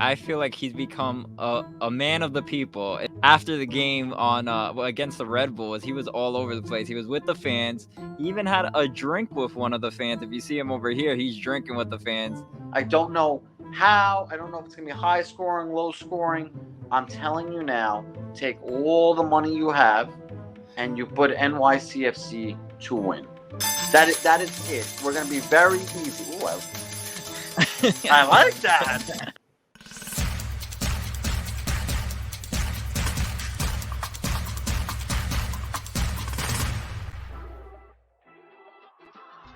I feel like he's become a man of the people. After the game on against the Red Bulls, he was all over the place. He was with the fans. He even had a drink with one of the fans. If you see him over here, he's drinking with the fans. I don't know how. I don't know if it's going to be high scoring, low scoring. I'm telling you now, take all the money you have and you put NYCFC to win. That is it. We're going to be very easy. Ooh, I like that.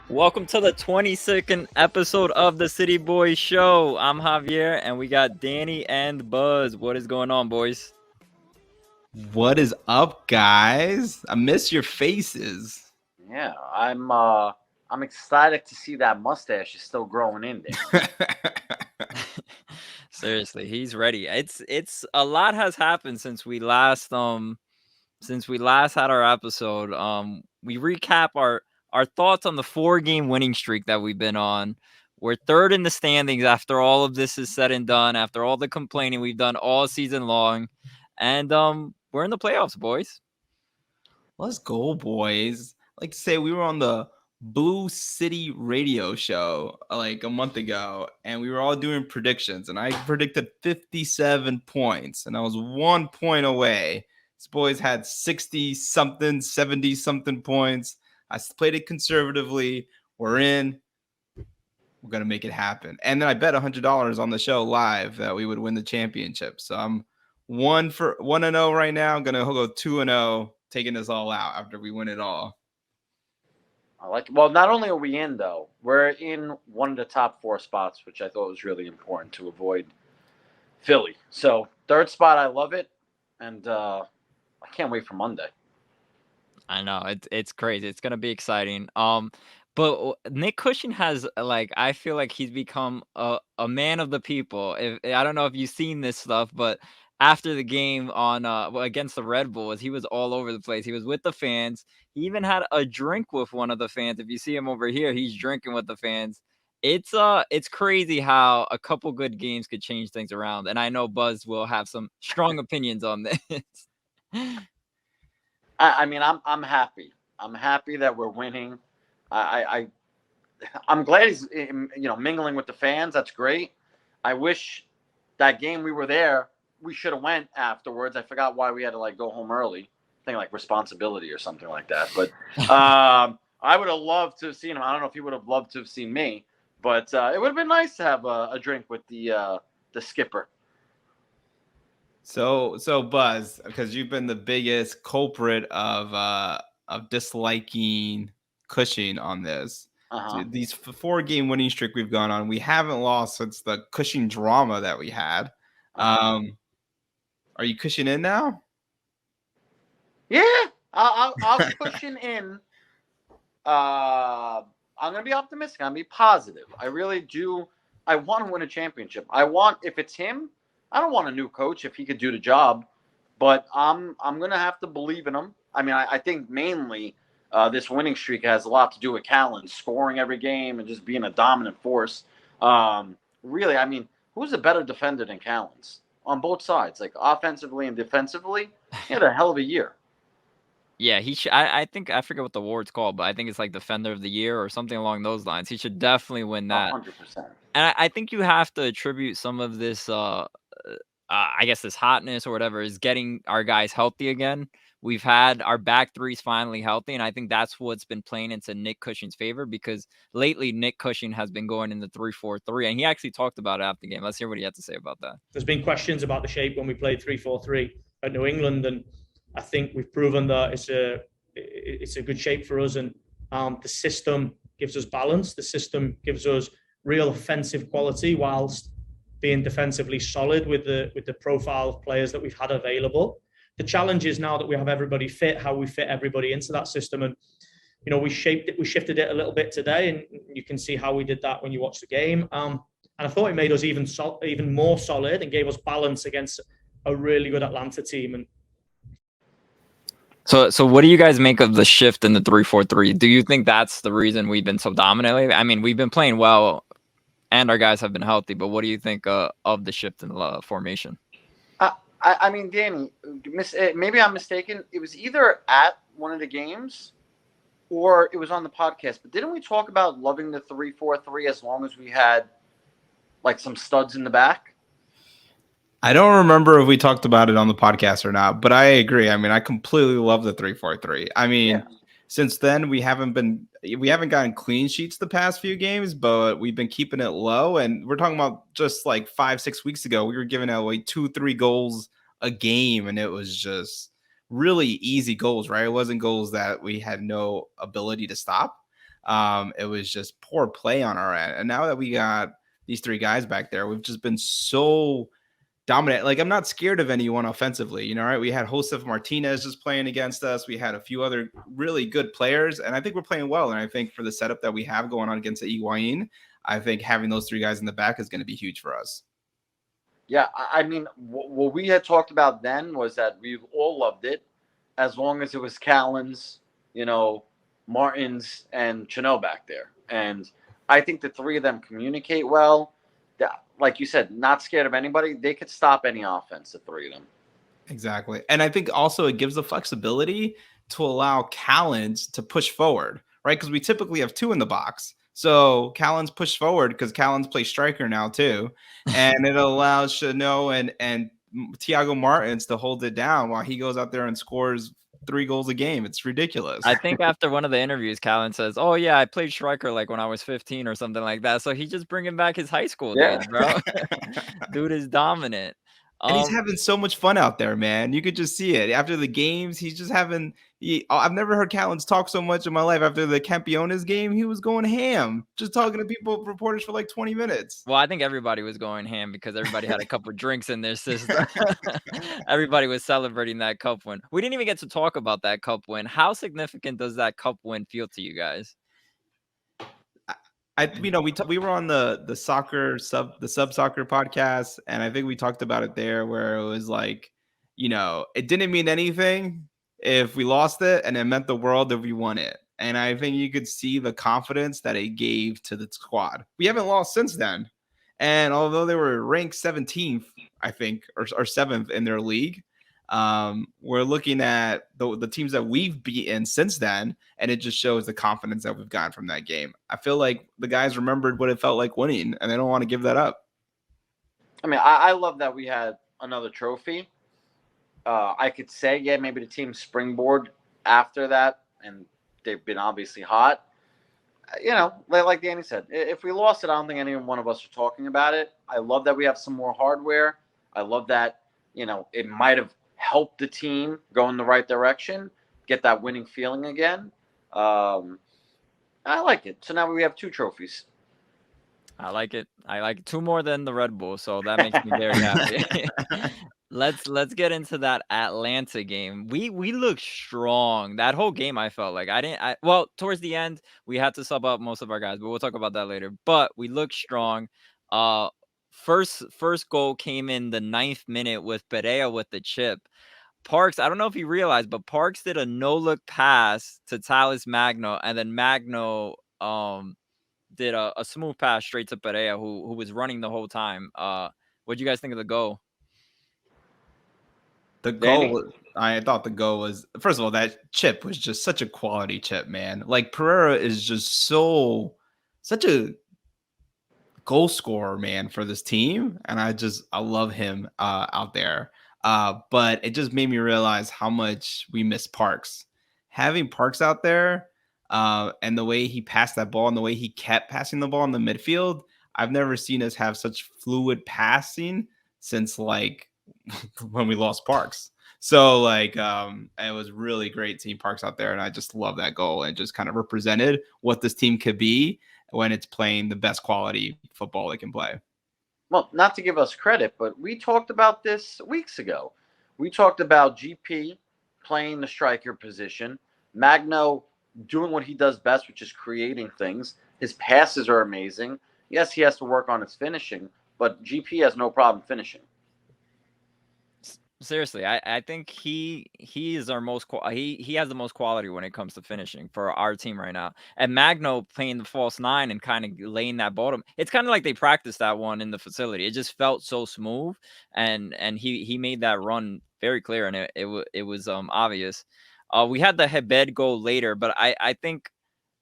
Welcome to the 22nd episode of the City Boys Show. I'm Javier, and we got Danny and Buzz. What is going on, boys? What is up, guys? I miss your faces. Yeah, I'm excited to see that mustache is still growing in there. Seriously, he's ready. It's a lot has happened since we last had our episode. We recap our thoughts on the 4-game winning streak that we've been on. We're third in the standings after all of this is said and done, after all the complaining we've done all season long. And we're in the playoffs, boys. Let's go, boys. Like to say, we were on the Blue City radio show like a month ago, and we were all doing predictions, and I predicted 57 points, and I was 1 point away. These boys had 60-something, 70-something points. I played it conservatively. We're in. We're going to make it happen. And then I bet $100 on the show live that we would win the championship. So I'm 1-0 right now. I'm going to go 2-0, taking this all out after we win it all. I like it. Well, not only are we in, though, we're in one of the top 4 spots, which I thought was really important to avoid Philly. So third spot, I love it. And I can't wait for Monday. I know it's crazy. It's gonna be exciting. But Nick Cushing has I feel like he's become a man of the people. I don't know if you've seen this stuff, but after the game on against the Red Bulls, he was all over the place. He was with the fans. He even had a drink with one of the fans. If you see him over here, he's drinking with the fans. It's crazy how a couple good games could change things around. And I know Buzz will have some strong opinions on this. I mean, I'm happy. I'm happy that we're winning. I'm glad he's mingling with the fans. That's great. I wish that game we were there, we should have went afterwards. I forgot why we had to go home early. I think like responsibility or something like that. But I would have loved to have seen him. I don't know if he would have loved to have seen me, but it would have been nice to have a drink with the skipper. So Buzz, because you've been the biggest culprit of disliking Cushing on this. Uh-huh. So these 4-game winning streak we've gone on, we haven't lost since the Cushing drama that we had. Are you Cushing in now? Yeah, I'll Cushing in. I'm gonna be optimistic. I'm gonna be positive. I really do. I want to win a championship. If it's him. I don't want a new coach if he could do the job, but I'm going to have to believe in him. I mean, I think mainly this winning streak has a lot to do with Callan scoring every game and just being a dominant force. Really, I mean, who's a better defender than Callan's on both sides, like offensively and defensively? He had a hell of a year. Yeah, he should. I think I forget what the award's called, but I think it's like Defender of the Year or something along those lines. He should definitely win that. 100%. And I think you have to attribute some of this, I guess, this hotness or whatever is getting our guys healthy again. We've had our back threes finally healthy, and I think that's what's been playing into Nick Cushing's favor because lately Nick Cushing has been going in the 3-4-3, and he actually talked about it after the game. Let's hear what he had to say about that. There's been questions about the shape when we played 3-4-3 at New England, and I think we've proven that it's a good shape for us, and the system gives us balance. The system gives us real offensive quality whilst being defensively solid with the profile of players that we've had available. The challenge is now that we have everybody fit, how we fit everybody into that system. And, we shifted it a little bit today, and you can see how we did that when you watch the game. And I thought it made us even more solid and gave us balance against a really good Atlanta team. And So what do you guys make of the shift in the 3-4-3? Do you think that's the reason we've been so dominant? I mean, we've been playing well and our guys have been healthy. But what do you think of the shift in the formation? I mean, Danny, maybe I'm mistaken. It was either at one of the games or it was on the podcast. But didn't we talk about loving the 3-4-3 as long as we had like some studs in the back? I don't remember if we talked about it on the podcast or not, but I agree. I mean, I completely love the 3-4-3. I mean, since then we haven't gotten clean sheets the past few games, but we've been keeping it low. And we're talking about just like 5-6 weeks ago, we were giving out like 2-3 goals a game, and it was just really easy goals, right? It wasn't goals that we had no ability to stop. It was just poor play on our end. And now that we got these three guys back there, we've just been so dominant. Like, I'm not scared of anyone offensively, right? We had Josef Martinez just playing against us. We had a few other really good players, and I think we're playing well. And I think for the setup that we have going on against the Higuain, I think having those three guys in the back is going to be huge for us. Yeah, I mean, what we had talked about then was that we all loved it as long as it was Callens, Martins, and Chanel back there. And I think the three of them communicate well. Like you said, not scared of anybody. They could stop any offense, the three of them. Exactly. And I think also it gives the flexibility to allow Callens to push forward, right? Because we typically have two in the box. So Callens push forward because Callens plays striker now too. And it allows Chanel and Thiago Martins to hold it down while he goes out there and scores 3 goals a game. It's ridiculous. I think after one of the interviews, Callan says, "Oh yeah, I played striker like when I was 15 or something like that." So he's just bringing back his high school days, bro. Dude is dominant. And he's having so much fun out there, man. You could just see it. After the games, he's just having I've never heard Callens talk so much in my life. After the Campiones game, he was going ham, just talking to reporters for like 20 minutes. Well, I think everybody was going ham because everybody had a couple of drinks in their system. Everybody was celebrating that cup win. We didn't even get to talk about that cup win. How significant does that cup win feel to you guys? We were on the sub soccer podcast, and I think we talked about it there, where it was like, it didn't mean anything if we lost it, and it meant the world if we won it. And I think you could see the confidence that it gave to the squad. We haven't lost since then, and although they were ranked 17th, I think, or 7th in their league, we're looking at the teams that we've beaten since then, and it just shows the confidence that we've gotten from that game. I feel like the guys remembered what it felt like winning, and they don't want to give that up. I mean, I love that we had another trophy. I could say, maybe the team springboard after that, and they've been obviously hot. Like Danny said, if we lost it, I don't think any one of us are talking about it. I love that we have some more hardware. I love that, it might have helped the team go in the right direction, get that winning feeling again. I like it. So now we have 2 trophies. I like it. 2 more than the Red Bull, so that makes me very happy. Let's get into that Atlanta game. We looked strong that whole game. I felt like towards the end we had to sub up most of our guys, but we'll talk about that later. But we looked strong. First goal came in the 9th minute with Perea with the chip. Parks, I don't know if you realized, but Parks did a no-look pass to Talles Magno, and then Magno did a smooth pass straight to Perea, who was running the whole time. What do you guys think of the goal? I thought the goal was, first of all, that chip was just such a quality chip, man. Like, Pereira is just such a goal scorer, man, for this team, and I love him out there. But it just made me realize how much we miss Parks. Having Parks out there, and the way he passed that ball and the way he kept passing the ball in the midfield, I've never seen us have such fluid passing since like when we lost Parks. So it was really great seeing Parks out there, and I just love that goal, and just kind of represented what this team could be when it's playing the best quality football it can play. Well, not to give us credit, but we talked about this weeks ago. We talked about GP playing the striker position, Magno doing what he does best, which is creating things. His passes are amazing. Yes, he has to work on his finishing, but GP has no problem finishing. Seriously, I think he is our most he has the most quality when it comes to finishing for our team right now. And Magno playing the false nine and kind of laying that bottom. It's kind of like they practiced that one in the facility. It just felt so smooth, and he made that run very clear, and it was obvious. We had the Hebed goal later, but I think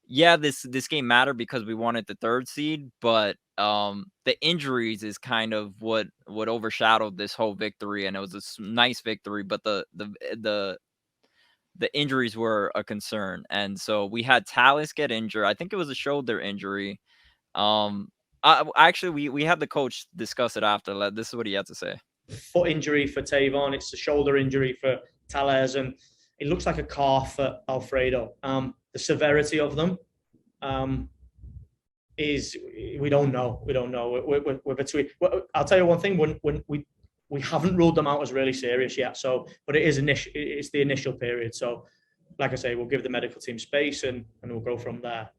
yeah, this game mattered because we wanted the third seed, but the injuries is kind of what overshadowed this whole victory, and it was a nice victory, but the injuries were a concern, and so we had Tallis get injured. I think it was a shoulder injury. Actually, we had the coach discuss it after. This is what he had to say. Foot injury for Tavon. It's a shoulder injury for Talles, and it looks like a calf for Alfredo. The severity of them is we don't know. We're between. I'll tell you one thing. When we haven't ruled them out as really serious yet. So, but it's the initial period. So, like I say, we'll give the medical team space and we'll go from there.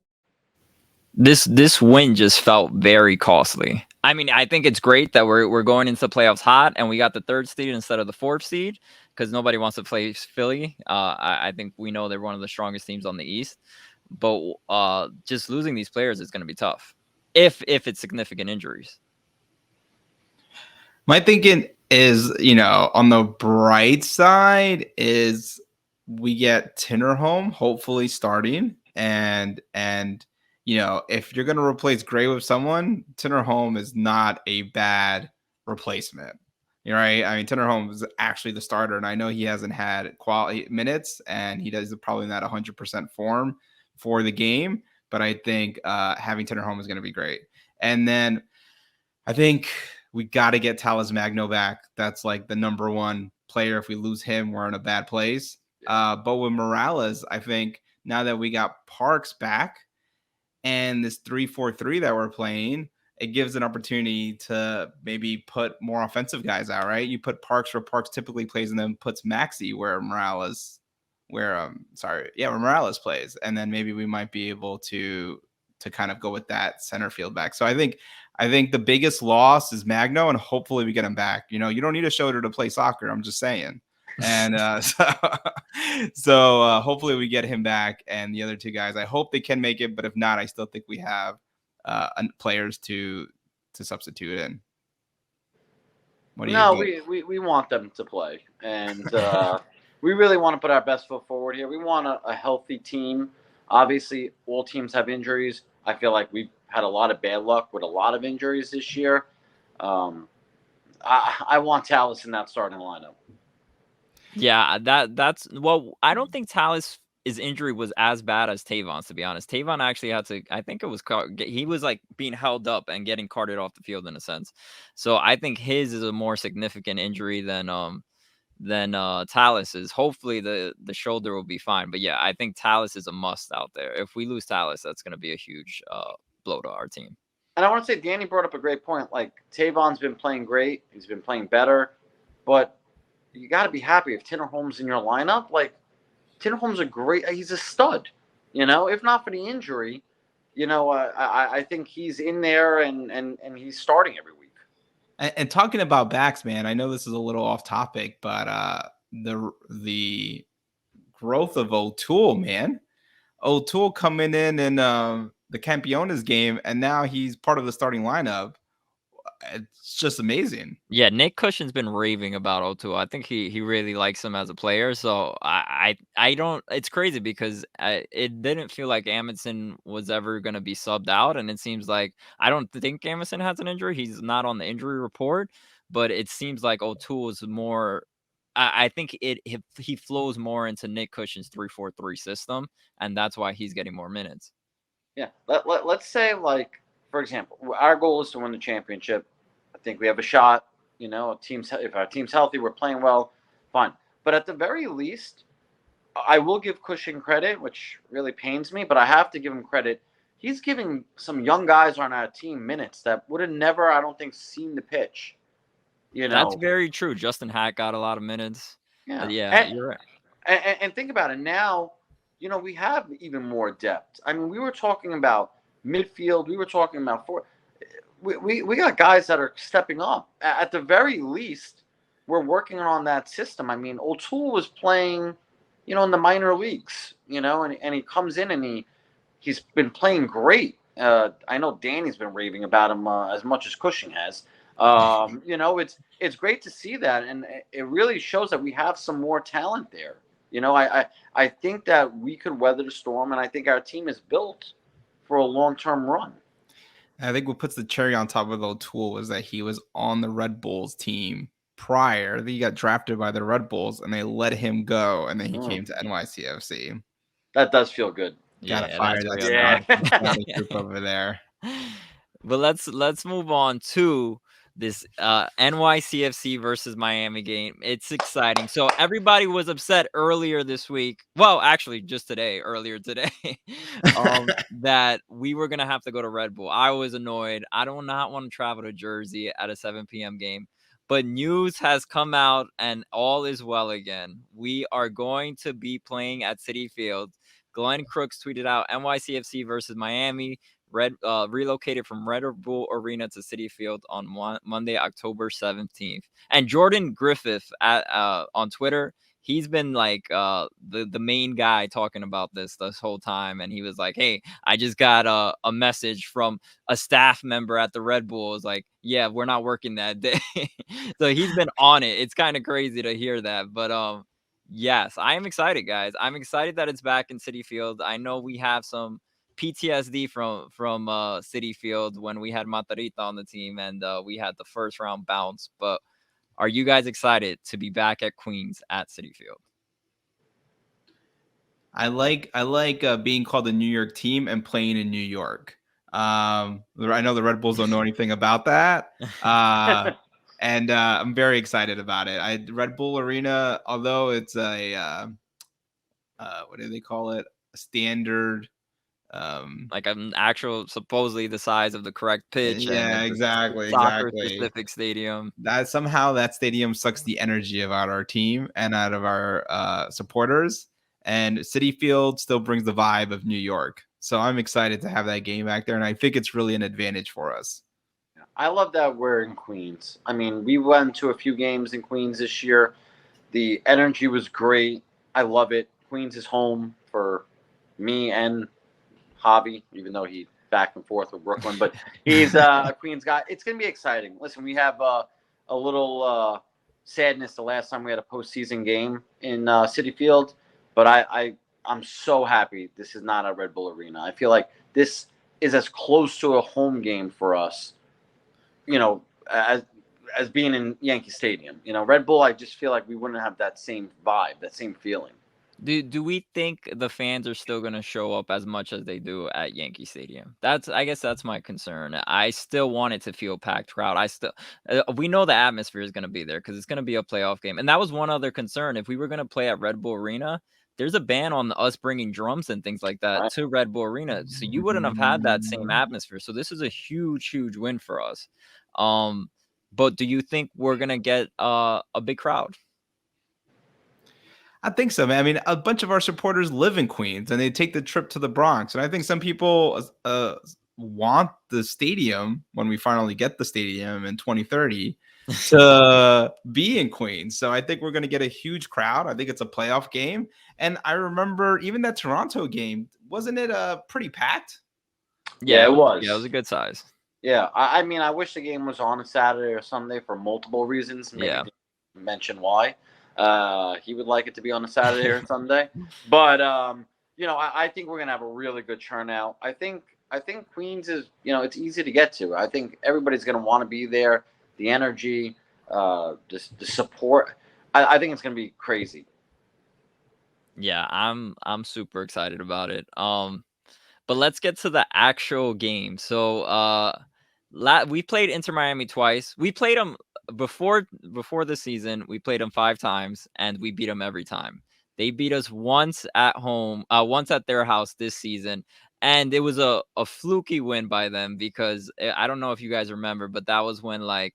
This win just felt very costly. I mean, I think it's great that we're going into the playoffs hot and we got the third seed instead of the fourth seed because nobody wants to play Philly. I think we know they're one of the strongest teams on the East, but just losing these players is going to be tough if it's significant injuries. My thinking is, on the bright side is we get Tinnerholm hopefully starting and if you're going to replace Gray with someone, Tinnerholm is not a bad replacement. You're right. I mean, Tinnerholm is actually the starter, and I know he hasn't had quality minutes, and he does probably not 100% form for the game. But I think having Tinnerholm is going to be great. And then I think we got to get Talles Magno back. That's like the number one player. If we lose him, we're in a bad place. But with Morales, I think now that we got Parks back, and this 3-4-3 that we're playing, it gives an opportunity to maybe put more offensive guys out, right? You put Parks where Parks typically plays and then puts Maxey where Morales plays. And then maybe we might be able to kind of go with that center field back. So I think the biggest loss is Magno, and hopefully we get him back. You don't need a shoulder to play soccer. I'm just saying. And so hopefully we get him back, and the other two guys, I hope they can make it, but if not, I still think we have players to substitute in. What do you we want them to play, and we really want to put our best foot forward here. We want a healthy team. Obviously, all teams have injuries. I feel like we've had a lot of bad luck with a lot of injuries this year. I want Talles in that starting lineup. Yeah, that's well. I don't think Talles' injury was as bad as Tavon's, to be honest. Tavon actually had to. I think it was he was like being held up and getting carted off the field in a sense. So I think his is a more significant injury than Talles is. Hopefully the shoulder will be fine. But yeah, I think Talles is a must out there. If we lose Talles, that's going to be a huge blow to our team. And I want to say Danny brought up a great point. Like Tavon's been playing great. He's been playing better, but you got to be happy if Tinnerholm's in your lineup. Like Tinnerholm's he's a stud, if not for the injury, I think he's in there and he's starting every week. And talking about backs, man, I know this is a little off topic, but the growth of O'Toole, man, O'Toole coming in the Campiones game, and now he's part of the starting lineup. It's just amazing. Yeah, Nick Cushing's been raving about O'Toole. I think he really likes him as a player. So I don't. It's crazy because it didn't feel like Amundsen was ever going to be subbed out, and it seems like I don't think Amundsen has an injury. He's not on the injury report, but it seems like O'Toole is more. I think he flows more into Nick Cushing's 3-4-3 system, and that's why he's getting more minutes. Yeah, let's say, like, for example, our goal is to win the championship. I think we have a shot. If our team's healthy, we're playing well, fine. But at the very least, I will give Cushing credit, which really pains me, but I have to give him credit. He's giving some young guys on our team minutes that would have never, I don't think, seen the pitch. That's very true. Justin Hack got a lot of minutes. Yeah, you're right. And think about it now. We have even more depth. I mean, we were talking about midfield. We were talking about we got guys that are stepping up. At the very least, we're working on that system. I mean, O'Toole was playing, in the minor leagues, and he comes in and he's been playing great. I know Danny's been raving about him as much as Cushing has. It's great to see that, and it really shows that we have some more talent there. I think that we could weather the storm, and I think our team is built for a long-term run. I think what puts the cherry on top of O'Toole is that he was on the Red Bulls team prior. He got drafted by the Red Bulls, and they let him go, and then he came to NYCFC. That does feel good. Gotta fire that group over there. But let's move on to this NYCFC versus Miami game. It's exciting. So everybody was upset earlier this week. Well, actually, just earlier today, that we were gonna have to go to Red Bull. I was annoyed. I do not want to travel to Jersey at a 7 p.m. game. But news has come out, and all is well again. We are going to be playing at Citi Field. Glenn Crooks tweeted out NYCFC versus Miami. Relocated from Red Bull Arena to Citi Field on Monday, October 17th. And Jordan Griffith on Twitter, he's been like the main guy talking about this whole time. And he was like, hey, I just got a message from a staff member at the Red Bull. It's like, yeah, we're not working that day. So he's been on it. It's kind of crazy to hear that. But yes, I am excited, guys. I'm excited that it's back in Citi Field. I know we have some PTSD from Citi Field when we had Matarita on the team and we had the first round bounce. But are you guys excited to be back at Queens at Citi Field? I like being called the New York team and playing in New York. I know the Red Bulls don't know anything about that. And I'm very excited about it. Red Bull Arena, although it's a what do they call it? A standard, like an actual, supposedly the size of the correct pitch. Yeah, and exactly. Soccer specific stadium. That somehow that stadium sucks the energy out of our team and out of our supporters. And Citi Field still brings the vibe of New York. So I'm excited to have that game back there, and I think it's really an advantage for us. I love that we're in Queens. I mean, we went to a few games in Queens this year. The energy was great. I love it. Queens is home for me and Javi, even though he's back and forth with Brooklyn, but he's a Queens guy. It's going to be exciting. Listen, we have a little sadness the last time we had a postseason game in Citi Field, but I'm so happy this is not a Red Bull Arena. I feel like this is as close to a home game for us, as being in Yankee Stadium. Red Bull, I just feel like we wouldn't have that same vibe, that same feeling. Do we think the fans are still going to show up as much as they do at Yankee Stadium? I guess that's my concern. I still want it to feel packed crowd. We know the atmosphere is going to be there because it's going to be a playoff game. And that was one other concern. If we were going to play at Red Bull Arena, there's a ban on us bringing drums and things like that to Red Bull Arena. So you wouldn't have had that same atmosphere. So this is a huge, huge win for us. But do you think we're going to get a big crowd? I think so, man. I mean, a bunch of our supporters live in Queens and they take the trip to the Bronx. And I think some people want the stadium, when we finally get the stadium in 2030, to be in Queens. So I think we're going to get a huge crowd. I think it's a playoff game. And I remember even that Toronto game, wasn't it pretty packed? Yeah, it was. Yeah, it was a good size. Yeah, I mean, I wish the game was on a Saturday or Sunday for multiple reasons. Yeah. Mention why. He would like it to be on a Saturday or Sunday, but I think we're gonna have a really good turnout. I think Queens is, it's easy to get to. I think everybody's gonna want to be there. The energy, the support. I think it's gonna be crazy. Yeah, I'm super excited about it. But let's get to the actual game. So we played Inter Miami twice. We played them before the season. We played them 5 times and we beat them every time. They beat us once at home, once at their house this season, and it was a fluky win by them because I don't know if you guys remember, but that was when I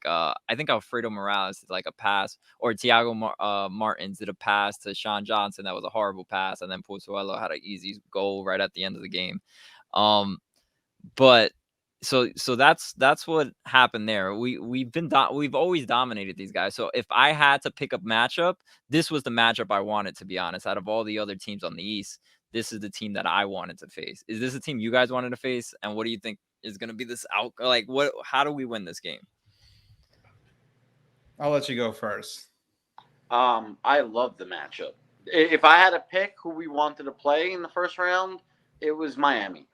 think Alfredo Morales did like a pass, or Thiago Martins did a pass to Sean Johnson. That was a horrible pass, and then Pozuelo had an easy goal right at the end of the game. But so that's what happened there. We've always dominated these guys. So if I had to pick a matchup, this was the matchup I wanted, to be honest. Out of all the other teams on the East, this is the team that I wanted to face. Is this a team you guys wanted to face? And what do you think is going to be this out? Like, what? How do we win this game? I'll let you go first. I love the matchup. If I had to pick who we wanted to play in the first round, it was Miami.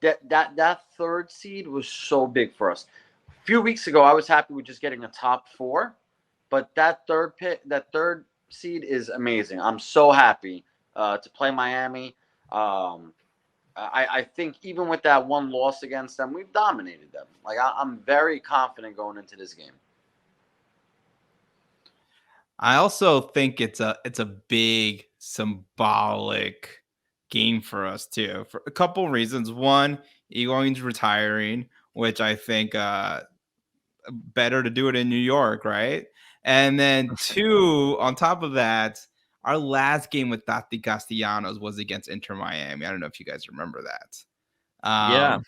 That third seed was so big for us. A few weeks ago, I was happy with just getting a top 4, but that third seed is amazing. I'm so happy to play Miami. I think even with that one loss against them, we've dominated them. Like I'm very confident going into this game. I also think it's a big symbolic game for us too, for a couple reasons. One, Egoin's retiring, which I think better to do it in New York, right? And then 2, on top of that, our last game with Tati Castellanos was against Inter Miami. I don't know if you guys remember that. Yeah.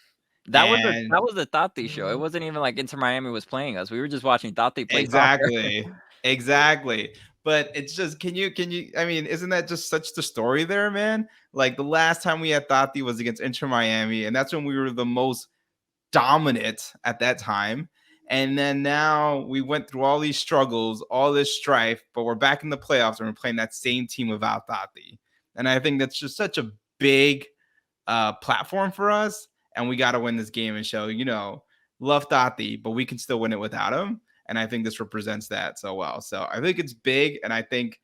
That was the Tati show. Mm-hmm. It wasn't even like Inter Miami was playing us. We were just watching Tati play Exactly. But it's just, can you, I mean, isn't that just such the story there, man? Like the last time we had Tati was against Inter Miami, and that's when we were the most dominant at that time. And then now we went through all these struggles, all this strife, but we're back in the playoffs and we're playing that same team without Tati. And I think that's just such a big platform for us. And we got to win this game and show, love Tati, but we can still win it without him. And I think this represents that so well. So I think it's big, and I think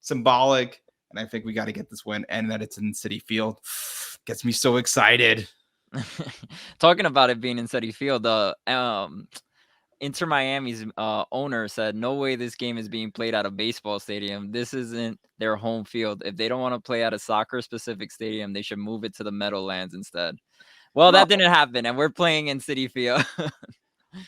symbolic, and I think we got to get this win, and that it's in Citi Field gets me so excited. Talking about it being in Citi Field, Inter Miami's owner said, "No way this game is being played at a baseball stadium. This isn't their home field. If they don't want to play at a soccer-specific stadium, they should move it to the Meadowlands instead." Well, that didn't happen, and we're playing in Citi Field.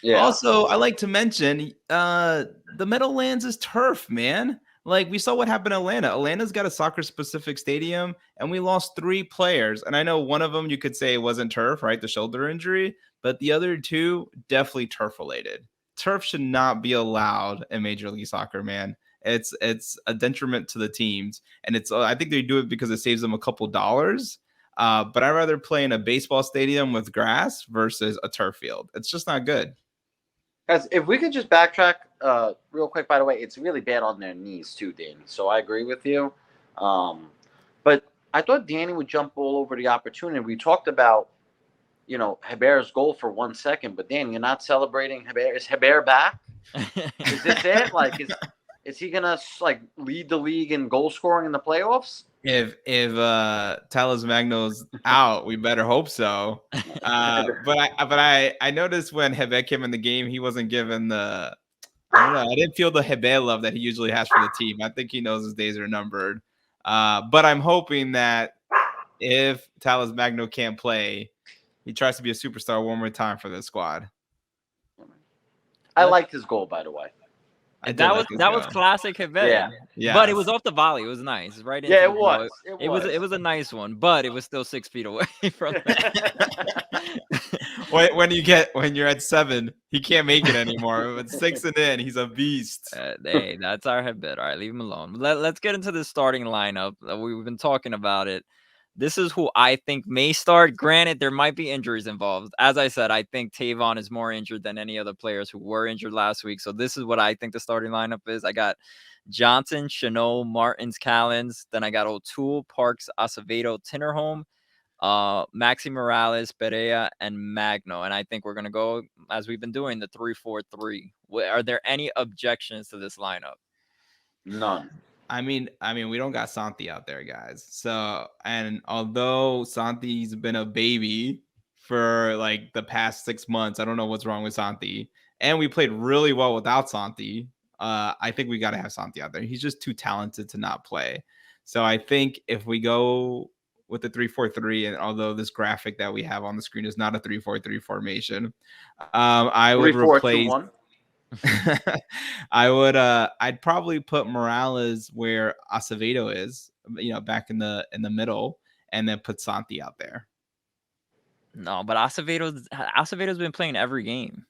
Yeah. Also, I like to mention the Meadowlands is turf, man. Like we saw what happened in Atlanta. Atlanta's got a soccer-specific stadium, and we lost 3 players. And I know one of them you could say wasn't turf, right? The shoulder injury, but the other 2 definitely turf-related. Turf should not be allowed in Major League Soccer, man. It's a detriment to the teams, and I think they do it because it saves them a couple dollars. But I'd rather play in a baseball stadium with grass versus a turf field. It's just not good. Guys, if we could just backtrack real quick, by the way, it's really bad on their knees too, Danny. So I agree with you. But I thought Danny would jump all over the opportunity. We talked about, Heber's goal for 1 second, but Danny, you're not celebrating Heber. Is Heber back? Is this it? Like, is he gonna lead the league in goal scoring in the playoffs? If Talis Magno's out, we better hope so. But I noticed when Hebe came in the game, he wasn't given I don't know. I didn't feel the Hebe love that he usually has for the team. I think he knows his days are numbered. But I'm hoping that if Talis Magno can't play, he tries to be a superstar one more time for this squad. I liked his goal, by the way. That was classic Hebe. Yeah. But it was off the volley. It was nice, right? Yeah, it was. It was a nice one, but it was still 6 feet away from that. when you're at 7, he can't make it anymore. But 6 and in, he's a beast. Hey, that's our Hebe. All right, leave him alone. Let's get into the starting lineup. We've been talking about it. This is who I think may start. Granted, there might be injuries involved. As I said, I think Tavon is more injured than any other players who were injured last week. So this is what I think the starting lineup is. I got Johnson, Chanot, Martins, Callens. Then I got O'Toole, Parks, Acevedo, Tinnerholm, Maxi Morales, Perea, and Magno. And I think we're going to go, as we've been doing, the 3-4-3. Are there any objections to this lineup? None. I mean, we don't got Santi out there, guys. So, and although Santi's been a baby for like the past 6 months, I don't know what's wrong with Santi. And we played really well without Santi. I think we got to have Santi out there. He's just too talented to not play. So I think if we go with the 3-4-3, and although this graphic that we have on the screen is not a 3-4-3 formation, I would replace. 3-4-2-1. I'd probably put Morales where Acevedo is, back in the middle, and then put Santi out there. No, but Acevedo's been playing every game,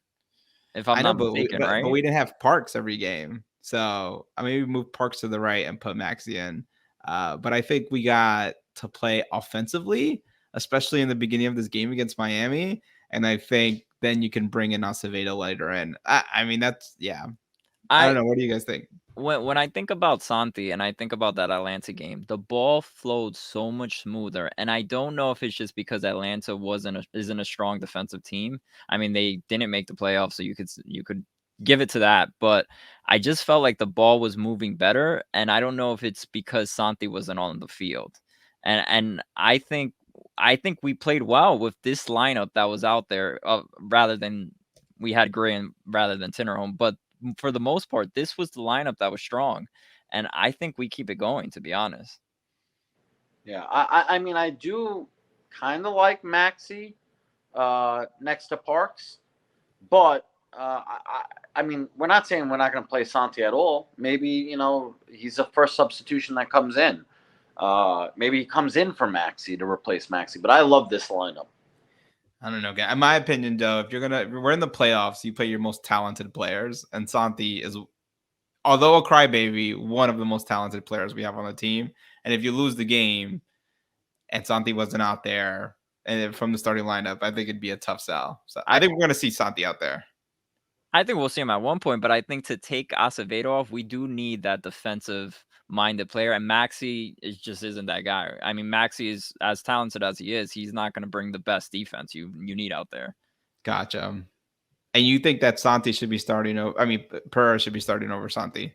if I'm I know, not but mistaken, right? we didn't have Parks every game, so I mean, we moved Parks to the right and put Maxi in. But I think we got to play offensively, especially in the beginning of this game against Miami, and I think then you can bring in Acevedo later in. I mean, that's yeah. I don't I know. What do you guys think? when I think about Santi and I think about that Atlanta game, the ball flowed so much smoother, and I don't know if it's just because Atlanta isn't a strong defensive team. I mean, they didn't make the playoffs, so you could give it to that, but I just felt like the ball was moving better, and I don't know if it's because Santi wasn't on the field. And I think we played well with this lineup that was out there, rather than we had Gray rather than Tinnerholm, but for the most part, this was the lineup that was strong, and I think we keep it going, to be honest. Yeah, I mean, I do kind of like Maxi next to Parks, but I mean, we're not saying we're not going to play Santi at all. Maybe, he's the first substitution that comes in. Maybe he comes in for Maxi to replace Maxi, but I love this lineup. I don't know, guy. In my opinion, though, if we're in the playoffs, you play your most talented players, and Santi is, although a crybaby, one of the most talented players we have on the team. And if you lose the game and Santi wasn't out there and from the starting lineup, I think it'd be a tough sell. So I think we're going to see Santi out there. I think we'll see him at one point, but I think to take Acevedo off, we do need that defensive-minded player, and Maxi just isn't that guy. I mean, Maxi is as talented as he is. He's not going to bring the best defense you need out there. Gotcha. And you think that Santi should be starting over? I mean, Pereira should be starting over Santi.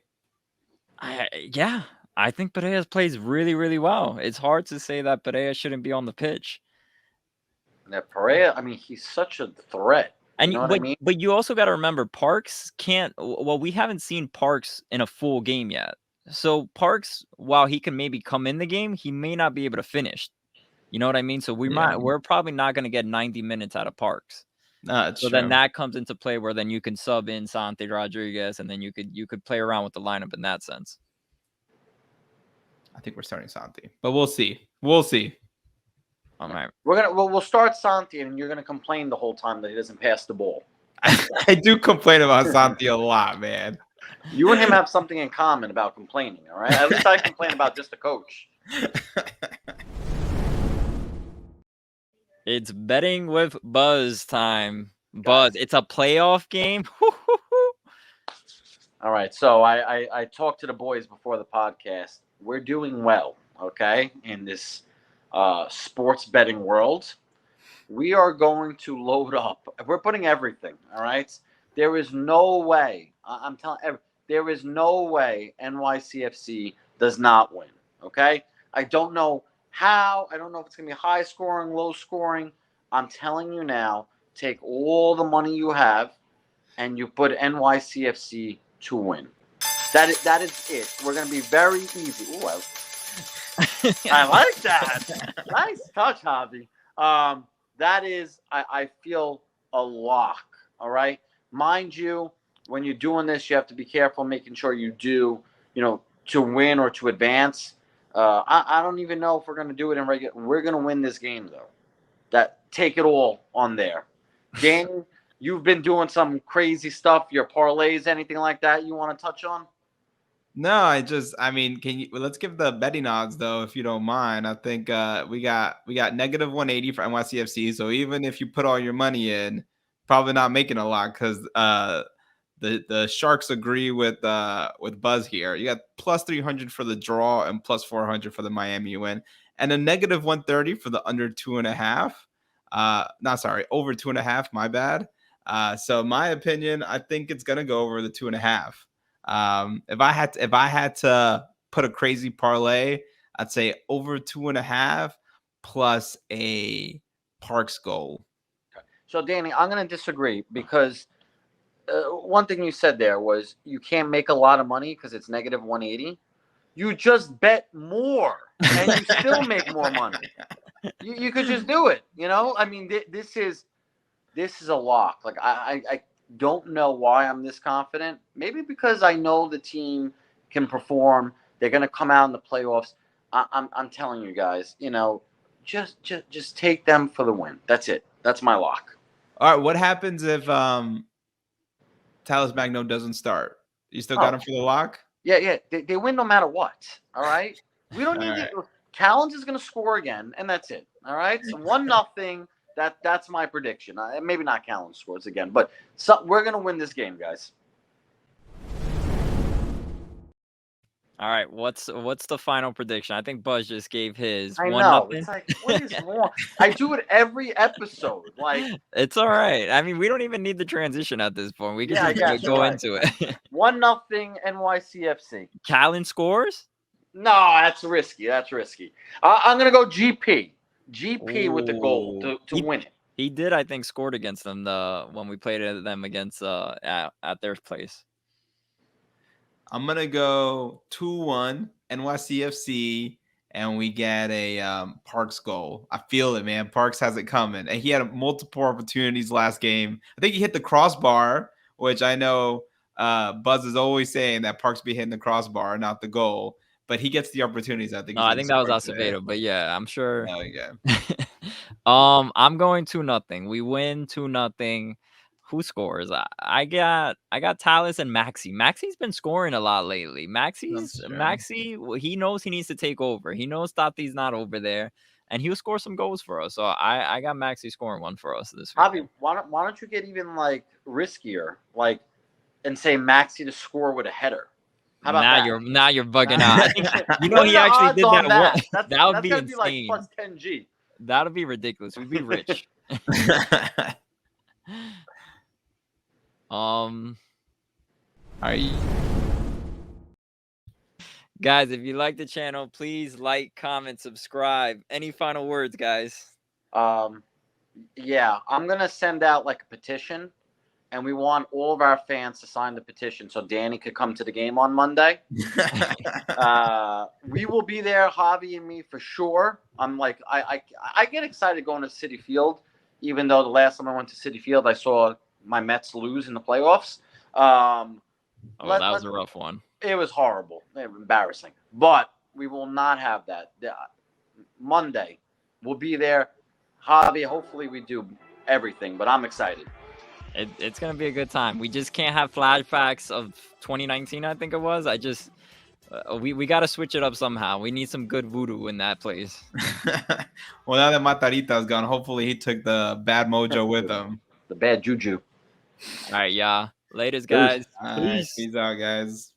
Yeah, I think Pereira plays really, really well. It's hard to say that Pereira shouldn't be on the pitch. That Pereira, I mean, he's such a threat. And You know what I mean? but you also got to remember, Parks can't. Well, we haven't seen Parks in a full game yet. So Parks, while he can maybe come in the game, he may not be able to finish. You know what I mean? So we're probably not going to get 90 minutes out of Parks. No, so then that comes into play where then you can sub in Santi Rodriguez, and then you could play around with the lineup in that sense. I think we're starting Santi, but we'll see. We'll see. All right. We'll start Santi, and you're gonna complain the whole time that he doesn't pass the ball. I do complain about Santi a lot, man. You and him have something in common about complaining, all right? At least I complain about just the coach. It's betting with Buzz time. Buzz, it's a playoff game. All right, so I talked to the boys before the podcast. We're doing well, okay, in this sports betting world. We are going to load up. We're putting everything, all right? There is no way, I'm telling you, there is no way NYCFC does not win, okay? I don't know how. I don't know if it's going to be high scoring, low scoring. I'm telling you now, take all the money you have and you put NYCFC to win. That is it. We're going to be very easy. Ooh, I like that. Nice touch, Javi. That is, I feel, a lock, all right? Mind you, when you're doing this, you have to be careful making sure you do, to win or to advance. I don't even know if we're going to do it in regular. We're going to win this game, though. Take it all on there. Danny, you've been doing some crazy stuff, your parlays, anything like that you want to touch on? No, I mean, let's give the betting odds though, if you don't mind. I think we got negative 180 for NYCFC. So even if you put all your money in, probably not making a lot because the Sharks agree with Buzz here. You got plus 300 for the draw and plus 400 for the Miami win, and a negative 130 for the under 2.5. Over 2.5. My bad. So my opinion, I think it's gonna go over the 2.5. If I had to put a crazy parlay, I'd say over 2.5 plus a Parks goal. So Danny, I'm going to disagree because one thing you said there was you can't make a lot of money because it's negative 180. You just bet more and you still make more money. You could just do it. I mean, this is a lock. Like I don't know why I'm this confident. Maybe because I know the team can perform. They're going to come out in the playoffs. I'm telling you guys, just take them for the win. That's it. That's my lock. All right, what happens if Tallis Magno doesn't start? You still got him for the lock? Yeah. They win no matter what. All right. We don't need to. Callens is going to score again, and that's it. All right. So 1-0. That's my prediction. Maybe not Callens scores again, but we're going to win this game, guys. All right, what's the final prediction? I think Buzz just gave his. I 1-0. know. It's like, what is wrong? I do it every episode. Like, it's all right. I mean, we don't even need the transition at this point. We can just go into it. 1-0 NYCFC. Callan scores? No, that's risky. I'm gonna go GP. GP with the goal to win it. He did, I think, scored against them when we played them against at their place. I'm gonna go 2-1 NYCFC, and we get a Parks goal. I feel it, man. Parks has it coming, and he had multiple opportunities last game. I think he hit the crossbar, which I know Buzz is always saying that Parks be hitting the crossbar, not the goal. But he gets the opportunities. I think. No, I think that was Acevedo, but yeah, I'm sure. Oh, yeah. I'm going 2-0. We win 2-0. Who scores? I got Tallis and Maxi. Maxi's been scoring a lot lately. Maxi, he knows he needs to take over. He knows Tati's not over there, and he'll score some goals for us. So I got Maxi scoring one for us this week. Javi, why don't you get even like riskier, like, and say Maxi to score with a header? How about now you're bugging out. I think, he actually did that. That would be insane. Be like plus 10G. That would be ridiculous. We'd be rich. Guys, if you like the channel, please like, comment, subscribe. Any final words, guys? Yeah, I'm gonna send out like a petition. And we want all of our fans to sign the petition so Danny could come to the game on Monday. We will be there, Javi and me, for sure. I'm like, I get excited going to Citi Field, even though the last time I went to Citi Field, I saw my Mets lose in the playoffs. That was a rough one. It was horrible, embarrassing. But we will not have that. Monday, we'll be there. Javi, hopefully we do everything, but I'm excited. It's going to be a good time. We just can't have flashbacks of 2019, I think it was. We got to switch it up somehow. We need some good voodoo in that place. Well, now that Matarita's gone, hopefully he took the bad mojo with him. The bad juju. All right, yeah. Laters, guys. Peace out, guys.